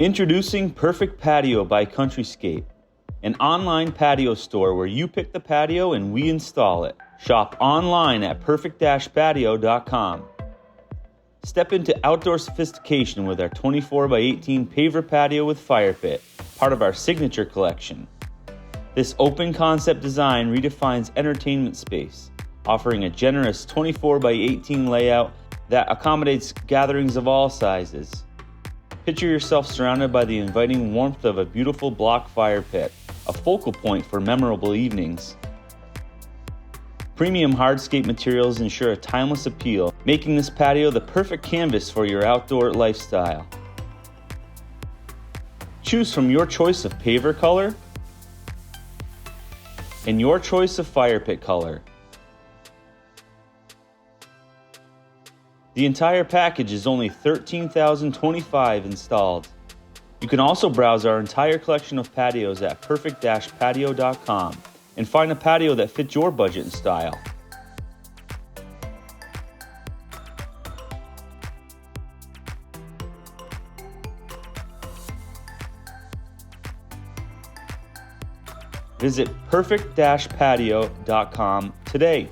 Introducing Perfect Patio by Countryscape, an online patio store where you pick the patio and we install it. Shop online at perfect-patio.com. Step into outdoor sophistication with our 24x18 Paver Patio with fire pit, part of our signature collection. This open concept design redefines entertainment space, offering a generous 24x18 layout that accommodates gatherings of all sizes. Picture yourself surrounded by the inviting warmth of a beautiful block fire pit, a focal point for memorable evenings. Premium hardscape materials ensure a timeless appeal, making this patio the perfect canvas for your outdoor lifestyle. Choose from your choice of paver color and your choice of fire pit color. The entire package is only $13,025 installed. You can also browse our entire collection of patios at perfect-patio.com and find a patio that fits your budget and style. Visit perfect-patio.com today.